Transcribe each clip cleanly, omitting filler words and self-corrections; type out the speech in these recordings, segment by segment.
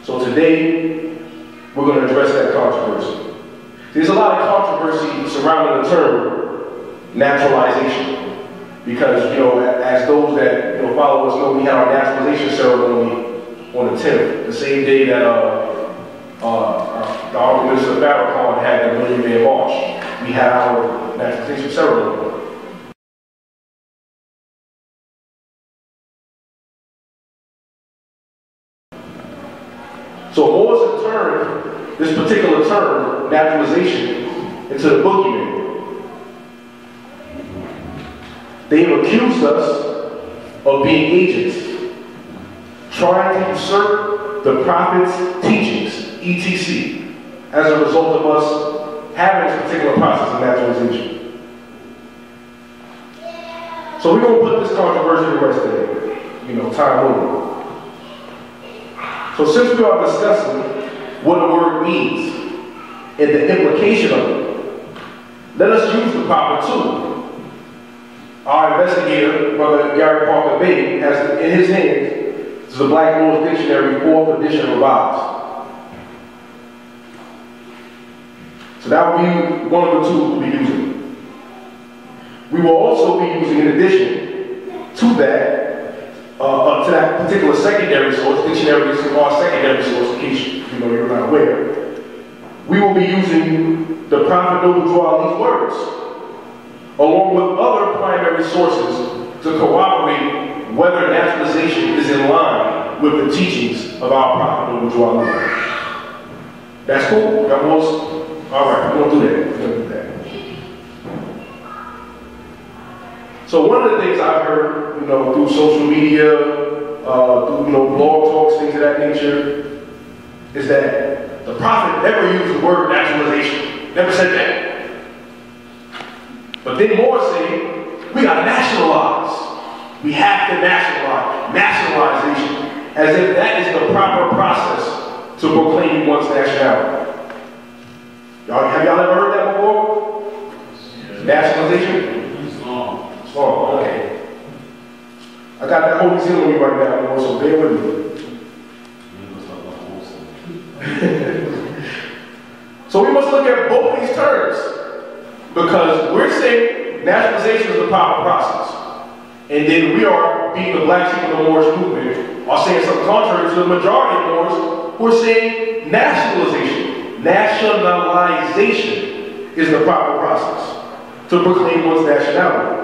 So today, we're going to address that controversy. There's a lot of controversy surrounding the term naturalization, because as those that follow us know, we had our naturalization ceremony on the 10th, the same day that the Honorable Minister Farrakhan had the Million Man March. We had our naturalization ceremony. So Moors have turned this particular term, naturalization, into the boogeyman. They've accused us of being agents, trying to usurp the prophet's teachings, etc., as a result of us having this particular process of naturalization. So we're going to put this controversy to rest today, time limit. So since we are discussing what a word means and the implication of it, let us use the proper tool. Our investigator, Brother Gary Parker Bay, has in his hands the Black Moors Dictionary, 4th edition revised. So that will be one of the tools we'll be using. We will also be using, in addition to that particular secondary source, dictionaries are secondary source, in case you're not aware. We will be using the Prophet Noble Dwali's words, along with other primary sources, to corroborate whether naturalization is in line with the teachings of our Prophet Noble Dwali. That's cool? That was all right. We're gonna do that. We're gonna do that. So one of the things I've heard, through social media, through blog talks, things of that nature, is that the prophet never used the word naturalization. Never said that. But then more say, we gotta nationalize. We have to nationalize. Nationalization. As if that is the proper process to proclaim one's nationality. Have y'all ever heard that before? Yeah. Nationalization? Oh, okay. I got that Holy Seal on me right now, so bear with me. So we must look at both these terms, because we're saying nationalization is the proper process, and then we are, being the Black sheep of the Moorish movement, are saying something contrary to the majority of Moors who are saying nationalization. Nationalization is the proper process to proclaim one's nationality.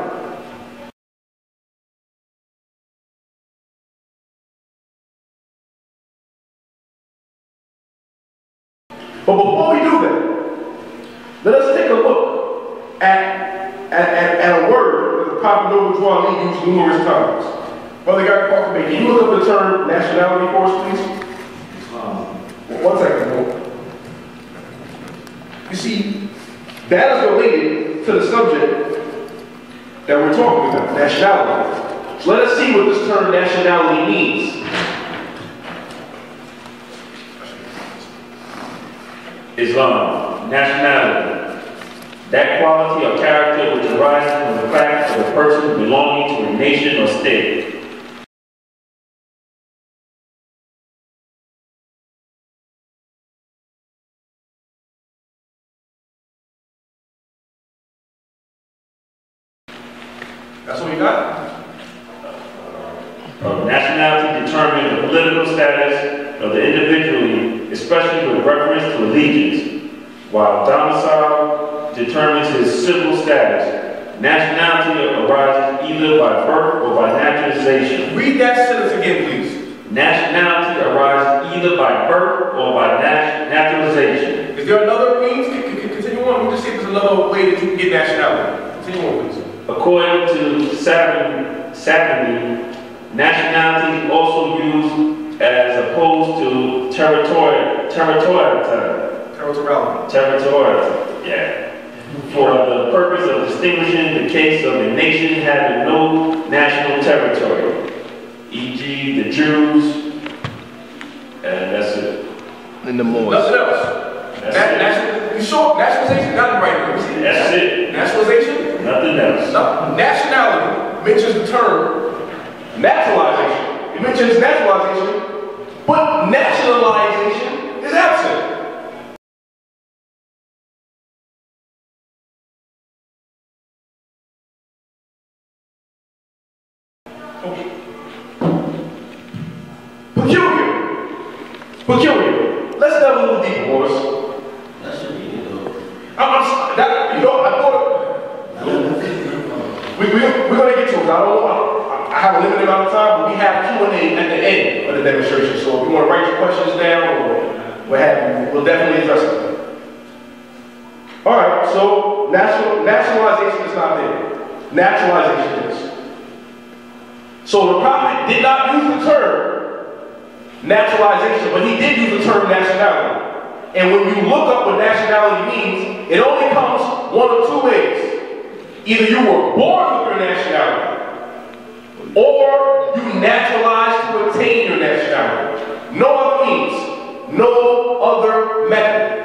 But before we do that, let us take a look at a word that the Prophet Noble Dwali used numerous times. Brother Gary Parker Bay, can you look up the term nationality for us, please? 1 second, bro. You see, that is related to the subject that we're talking about, nationality. So let us see what this term nationality means. Islam, nationality, that quality or character which arises from the fact of a person belonging to a nation or state. That's what we got? Nationality determines the political status of the individual, especially with reference to allegiance, while domicile determines his civil status. Nationality arises either by birth or by naturalization. Read that sentence again, please. Nationality arises either by birth or by naturalization. Is there another means? Continue on. Let me just see if there's another way that you can get nationality. Continue on, please. According to Savigny, nationality is also used as opposed to territoriality, yeah, for the purpose of distinguishing the case of a nation having no national territory, e.g. the Jews, and that's it. And the Moors. Nothing else. You sure? Nationalization? Got it right. That's it. Nationalization? Nothing else. No. Nationality mentions the term naturalization. It mentions naturalization, but nationalization is absent. Okay. Peculiar. Let's delve a little deeper, Morris. That should be it, though. I thought we're going to get to it. I have a limited amount of time, but we have Q&A at the end of the demonstration. So if you want to write your questions down or what have you, we'll definitely address them. All right, so nationalization is not there. Naturalization is. So the prophet did not use the term naturalization, but he did use the term nationality. And when you look up what nationality means, it only comes one of two ways. Either you were born with your nationality, or you naturalized to attain your nationality. No other means, no other method.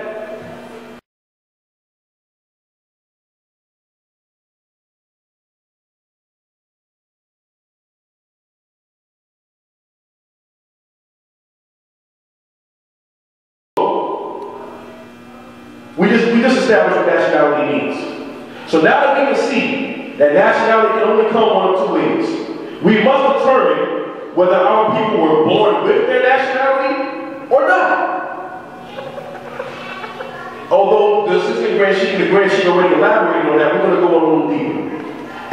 We just established what nationality means. So now that we can see that nationality can only come one of two ways, we must determine whether our people were born with their nationality or not. Although the assistant grand chief already elaborated on that, we're going to go a little deeper.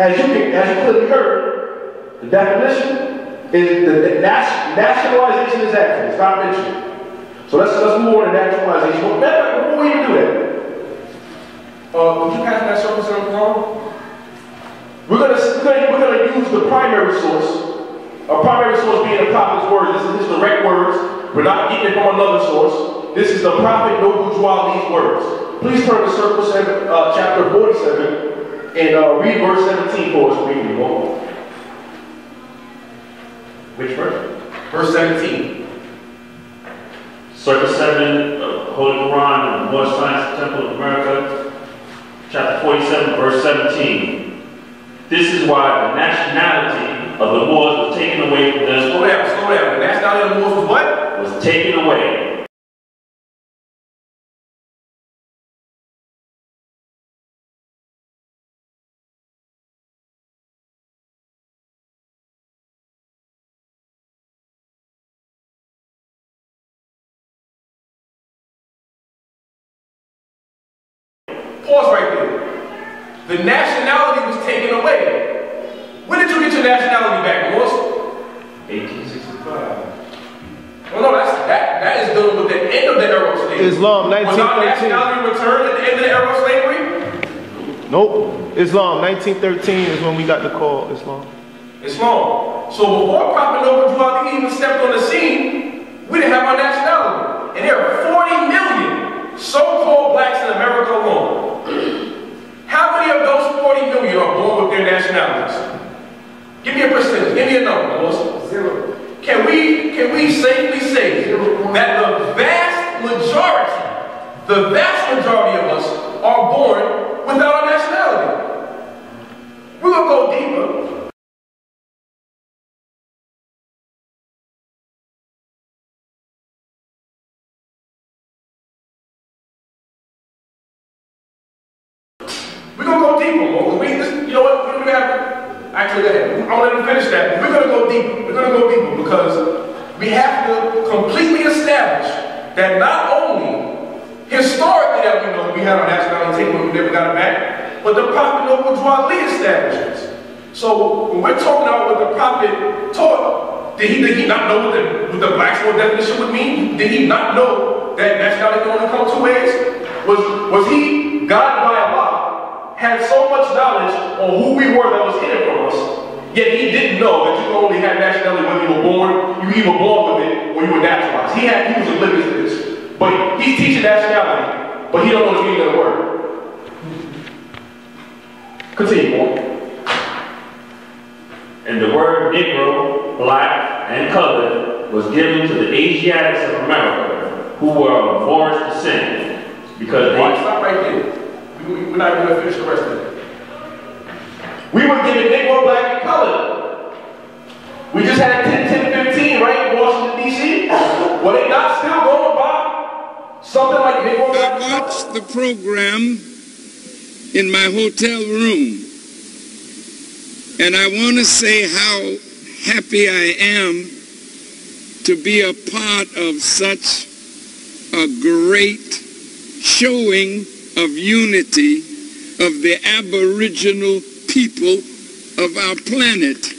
As you clearly heard, the definition is that nationalization is absent. It's not mentioned. So let's move on to naturalization. Well, before we even do that, would you pass that surface on the phone? We're gonna use the primary source. Our primary source being the prophet's words. This is his direct words. We're not getting it from another source. This is the prophet no bourgeois Lee's words. Please turn to Circle 7, chapter 47, and read verse 17 for us briefly. Which verse? Verse 17. Circle 7, Holy Quran, and Moor Science Temple of America, chapter 47, verse 17. This is why the nationality of the Moors was taken away from them. Slow down. The nationality of the Moors was what? Was taken away. Pause right there. The nationality was taken away. When did you get your nationality back, Moors? 1865. Well, no, that is dealing with the end of the era of slavery. Islam, 1913. Was our nationality returned at the end of the era of slavery? Nope. Islam, 1913 is when we got the call, Islam. Islam. So before Prophet Noble even stepped on the scene, we didn't have our nationality. And there are 40 million so-called blacks in America alone. How many of those 40 million are born with their nationalities? Give me a percentage. Give me a number, Melissa. 0. Can we safely say that the vast majority of us are born without our nationality? We're gonna go deeper. We're going to go deeper, more. You know what? We're going to have, actually, I'm going to let him finish that. We're going to go deeper. We're going to go deeper because we have to completely establish that not only historically that we know we had our nationality taken when we never got it back, but the prophet no bourgeois establishes. So when we're talking about what the prophet taught, did he not know what the black soul definition would mean? Did he not know that nationality can only come two ways? Was he guided by Allah, had so much knowledge on who we were that was hidden from us, yet he didn't know that you could only have nationality when you were born, you either born with it or you were naturalized. He was oblivious to this. But he's teaching nationality, but he don't know the meaning of the word. Continue, boy. And the word Negro, black, and colored was given to the Asiatics of America, who were of Moorish descent, because they... Stop right there. We're not going to finish the rest of it. We were given Negro, black, and colored. We just had 10-15, right, in Washington, D.C.? Were they not still going by something like Negro Black? I watched the program in my hotel room, and I want to say how happy I am to be a part of such a great showing of unity of the Aboriginal people of our planet.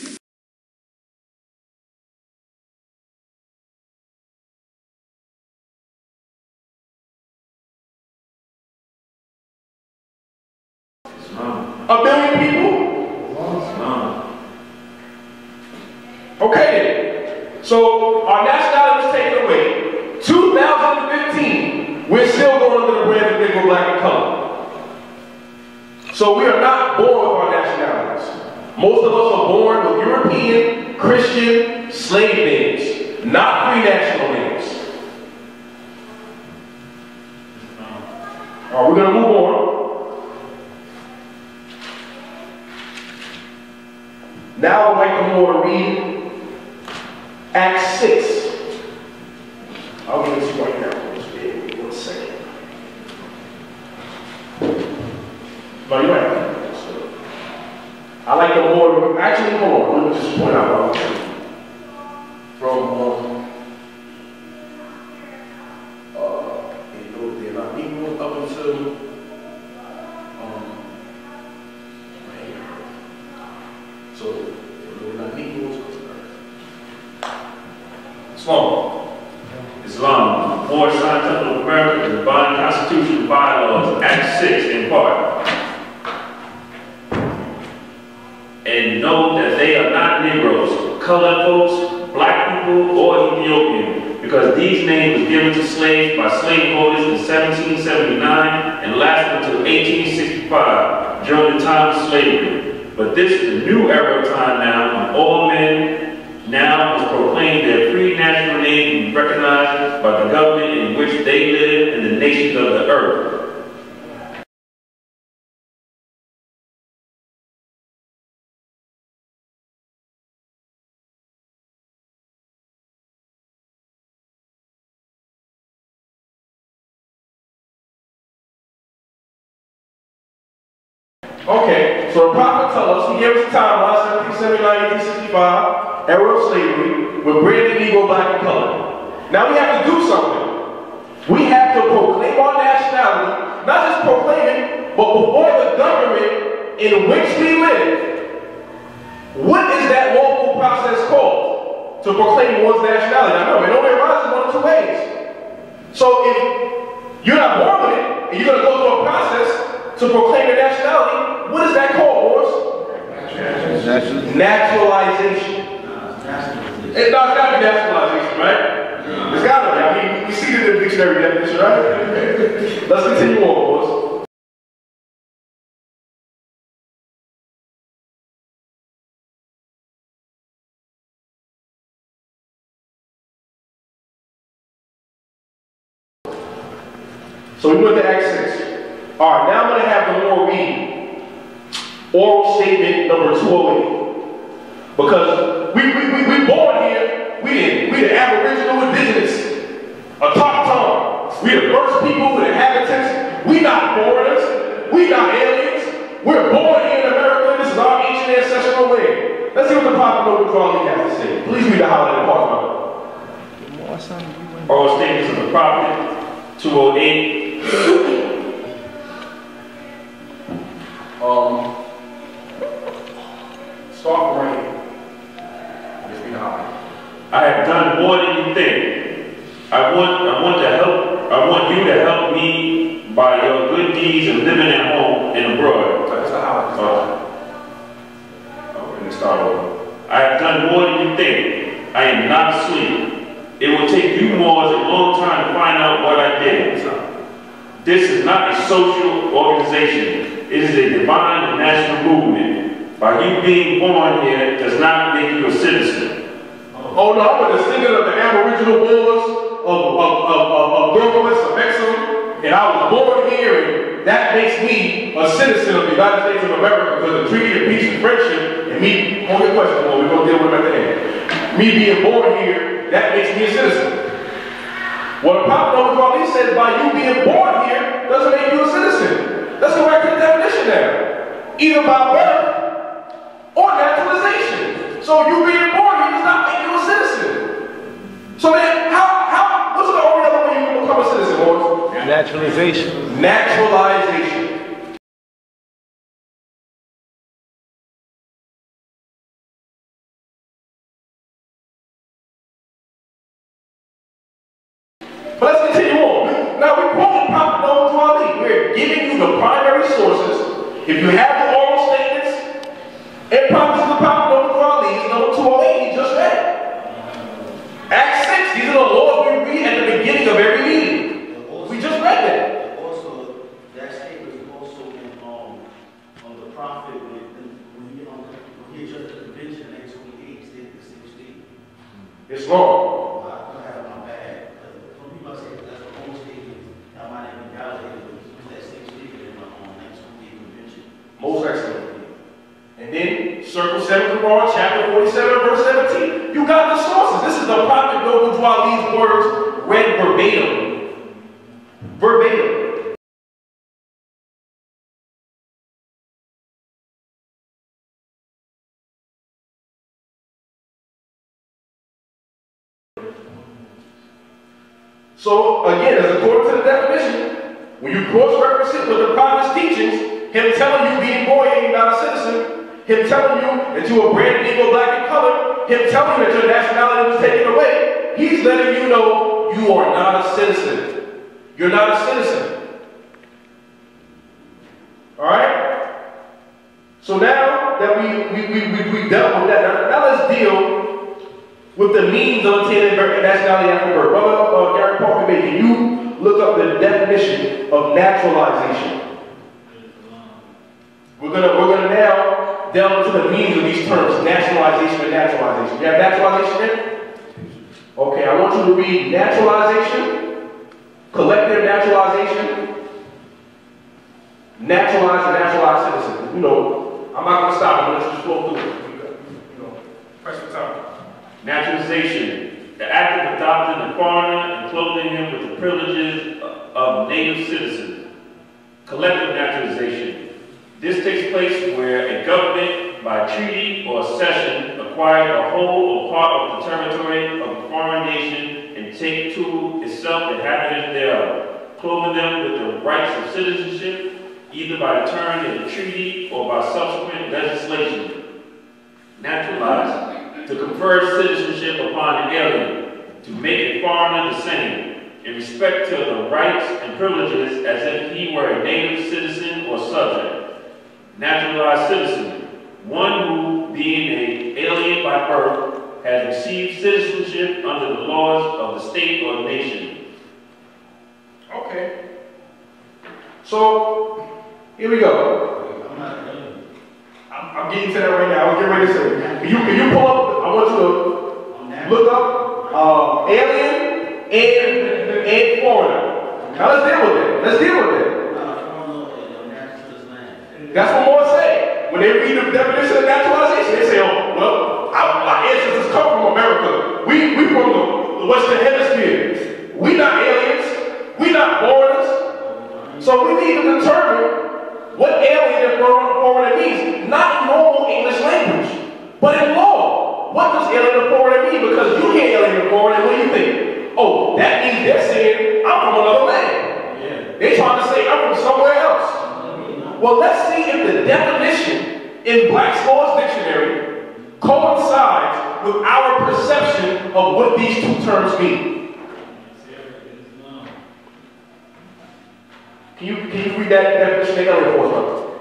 A billion people? Okay then. So our nationality was taken away. 2015, we're still going under the brand of Negro, Black, and Color. So we are not born with our nationalities. Most of us are born with European, Christian, slave names, not free national names. All right, we're going to move on. Now I'd like to more read Acts 6. I'll give it to you right now. Just give me 1 second. No, you don't have to. I like the more, actually, hold on. Let me just point out what I'm from, they're not Negroes up until, right here. So, they're not Negroes. Islam, Moorish Science Temple of America, the Divine Constitution and Bylaws, Act 6 in part. And note that they are not Negroes, colored folks, black people, or Ethiopian, because these names were given to slaves by slaveholders in 1779 and lasted until 1865, during the time of slavery. But this is the new era of time now, when all men now must proclaim their free national name and recognized by the government in which they live and the nations of the earth. Okay, so the prophet tells us, he gave us a timeline, 1779, 1865, era of slavery, with branded Negro, Black, and Color. Now we have to do something. We have to proclaim our nationality, not just proclaim it, but before the government in which we live. What is that lawful process called? To proclaim one's nationality. Now remember, it only arises one of 2 ways. So if you're not born with it, and you're going to go through a process to proclaim your nationality, what is that called, Morris? Naturalization. It's got to be naturalization, right? It's got to be. I mean, we see it in the dictionary definition, right? Let's continue on, Morris. So we went to Acts 6. All right, now I'm going to have the more read oral statement number 208. Because we born here, we the Aboriginal indigenous, a Choctaw. We the first people, we the inhabitants. We not foreigners, we not aliens. We're born here in America, this is our ancient ancestral land. Let's see what the prophet Noble Crowley has to say. Please read the highlighted part of it. Oral statements of the prophet, 208. Start rain. Just be high. I have done more than you think. I want you to help me by your good deeds of living at home and abroad. That's the highlight. Let me start over. I have done more than you think. I am not asleep. It will take you Moors a long time to find out what I did. This is not a social organization. It is a divine and national movement. By you being born here does not make you a citizen. Oh no, I'm a descendant of the Aboriginal Moors of Douglas, of Exum, and I was born here, and that makes me a citizen of the United States of America because the Treaty of Peace and Friendship, and me, hold your question, we're going to deal with them at the end. Me being born here, that makes me a citizen. What the Prophet Muhammad said, by you being born here doesn't make you a citizen. Let's go back to the definition now. Either by birth or naturalization. So you being born here does not make you a citizen. So then, what's the only other way you can become a citizen, Lord? Naturalization. Naturalization. But let's continue on. Now we quote the Prophet Muhammad. We're giving you the primary sources. If you have the oral statements and prophecies of the Prophet Muhammad, it's number 208, he just read. Acts 6, these are the laws we read at the beginning of every meeting. We just read that. Also, that statement is also in on the prophet when he addressed the convention in 828, stated the same statement. It's wrong. Most excellent. And then, circle 7 Quran, chapter 47, verse 17. You got the sources. This is the Prophet Noble Dwali's words read verbatim. Verbatim. So, again, as according to the definition, when you cross-reference it with the Prophet's teachings, him telling you being born here, you're not a citizen. Him telling you that you are brand new, black in color. Him telling you that your nationality was taken away. He's letting you know you are not a citizen. You're not a citizen. Alright? So now that we dealt with that, now let's deal with the means of obtaining nationality after birth. Brother Gary Parker, can you look up the definition of naturalization? We're gonna now delve into the meaning of these terms, nationalization and naturalization. You have naturalization there? Okay, I want you to read naturalization, collective naturalization, naturalized and naturalized citizen. You know, I'm not gonna stop it, let's just flow through it. You know, press for time. Naturalization, the act of adopting a foreigner and clothing him with the privileges of native citizens. Collective naturalization. This takes place where a government, by treaty or cession, acquires a whole or part of the territory of a foreign nation and take to itself inhabitants thereof, clothing them with the rights of citizenship, either by term in the treaty or by subsequent legislation. Naturalized, to confer citizenship upon an alien, to make a foreigner the same, in respect to the rights and privileges as if he were a native citizen or subject. Naturalized citizen, one who, being an alien by birth, has received citizenship under the laws of the state or nation. Okay. So, here we go. I'm getting to that right now. I'm getting ready to say. Can you pull up? I want you to look up alien and foreigner. Now let's deal with it. Let's deal with it. That's what Moors say. When they read the definition of naturalization, they say, oh, well, our ancestors come from America. We from the Western Hemisphere. We not aliens. We not foreigners. So we need to determine what alien and foreigner means. Not in normal English language, but in law. What does alien and foreigner mean? Because you hear alien and foreigner, what do you think? Oh, that means they're saying, I'm from another land. Yeah. They're trying to say, I'm from somewhere else. Well, let's see if the definition in Black's Law's Dictionary coincides with our perception of what these two terms mean. Can you read that definition again for us?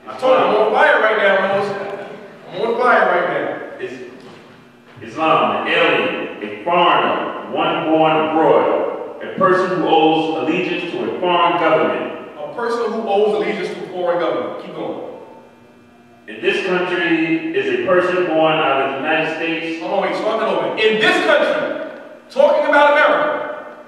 I told you, I'm on fire right now, Moses. I'm on fire right now. It's Islam, an alien, a foreigner, one born abroad, a person who owes allegiance to a foreign government. A person who owes allegiance to a foreign government. Keep going. In this country is a person born out of the United States. Hold on, wait, start that over. In this country, talking about America.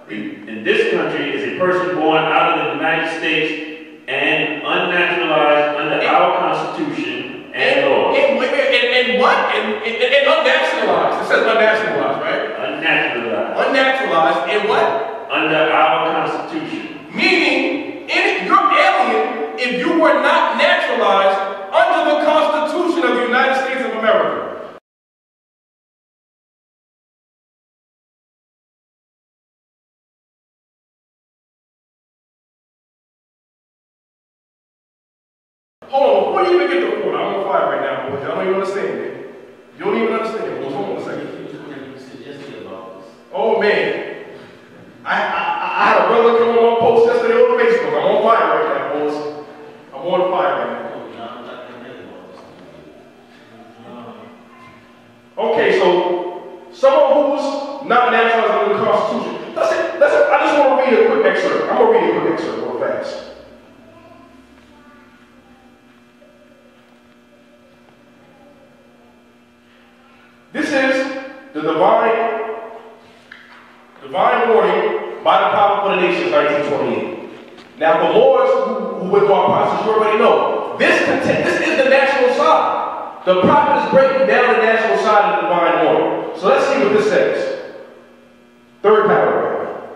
In this country is a person born out of the United States and unnaturalized under our Constitution and law. And what? And unnaturalized. It says unnaturalized, right? Unnaturalized. Unnaturalized. naturalized in what? Under our Constitution. Meaning, you're alien if you were not naturalized under the Constitution of the United States of America. Hold on, before you even get to the point, I'm on fire right now, boys. Y'all don't even understand me. You don't even understand. Hold on a second. Oh man. I had a brother come on my post yesterday on Facebook. I'm on fire right now, boys. I'm on fire right now. Okay, so someone who's not naturalized under the Constitution. Listen, I just want to read a quick excerpt. I'm going to read a quick excerpt real fast. This is the divine warning by the Power for the Nations, 1928. Now, the Moors who went through our process, you already know. This is the national side. The prophet is breaking down the national side of the divine warning. So let's see what this says. Third paragraph.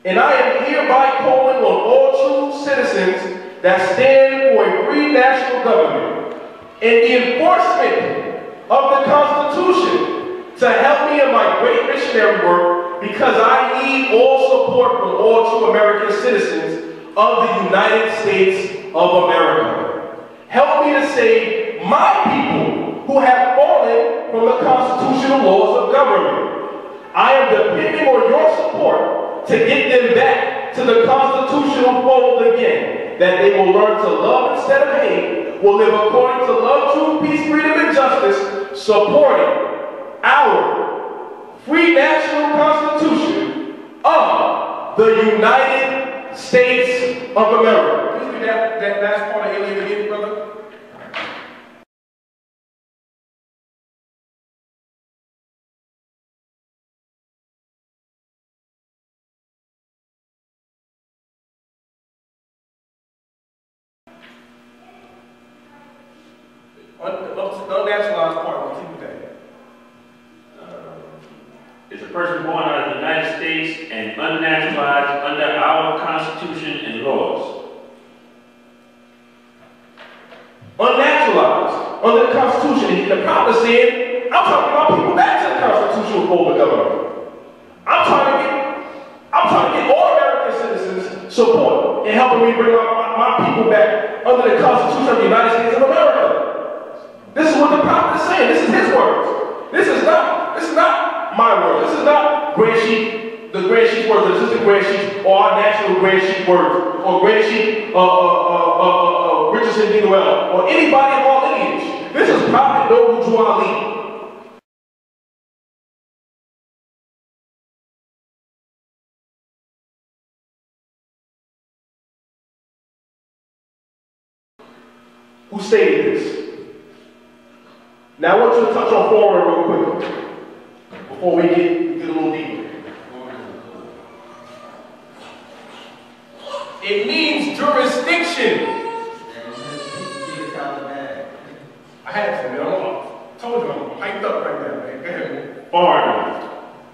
And I am hereby calling on all true citizens that stand for a free national government and the enforcement of the Constitution to help me in my great missionary work, because I need all support from all true American citizens of the United States of America. Help me to save my people who have fallen from the constitutional laws of government. I am depending on your support to get them back to the constitutional fold again, that they will learn to love instead of hate, will live according to love, truth, peace, freedom, and justice, supporting our free national constitution of the United States of America. Can you read that last part of alien again, brother? Unnaturalized part, what you think? Is a person born out of the United States and unnaturalized under our Constitution and laws. Unnaturalized under the Constitution. And the prophet is saying, I'm talking about people back to the constitutional fold of government. I'm trying to get all American citizens support in helping me bring my people back under the Constitution of the United States of America. This is what the prophet is saying. This is his words. This is not my words. This is not the Grand Chief's words, the Assistant Grand Chief, or our national Grand Chief words, or Grand Chief Richardson D. or anybody of our lineage. This is Prophet Noble Drew Ali. Who stated this? Now I want you to touch on foreign real quick before we get a little deeper. It means jurisdiction. I had to, man. I told you I'm hyped up right now, man. Go ahead, man. Foreigner.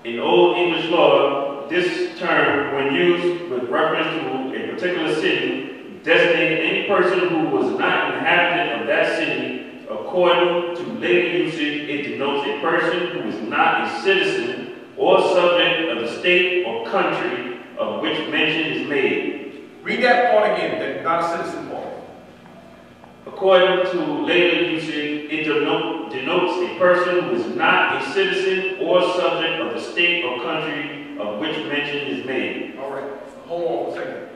In Old English law, this term, when used with reference to a particular city, designated any person who was not an inhabitant of that city. According to later usage, it denotes a person who is not a citizen or subject of the state or country of which mention is made. Read that part again, that not a citizen part. According to later usage, it denotes a person who is not a citizen or subject of the state or country of which mention is made. All right, hold on for a second.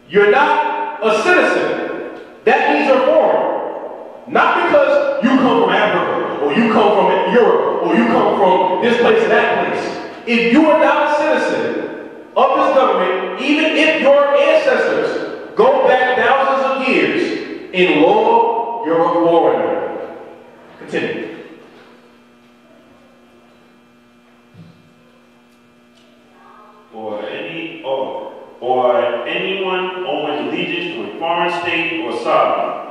You're not a citizen. That means you're foreign. Not because you come from Africa, or you come from Europe, or you come from this place and that place. If you are not a citizen of this government, even if your ancestors go back thousands of years, in law, you're a foreigner. Continue. Or anyone owing allegiance to a foreign state or sovereign.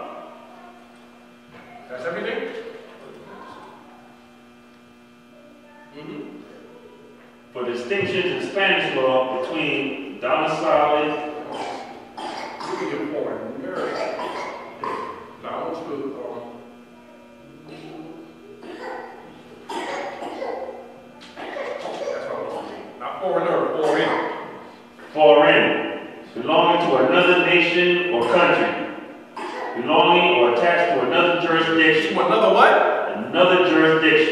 That's everything? distinctions in Spanish law between domicile. You can get foreign. Now, I want you to, that's what I want you to do. Not foreigner, foreign. Foreign, belonging to another nation or country, belonging or attached to another jurisdiction. Another what? Another jurisdiction.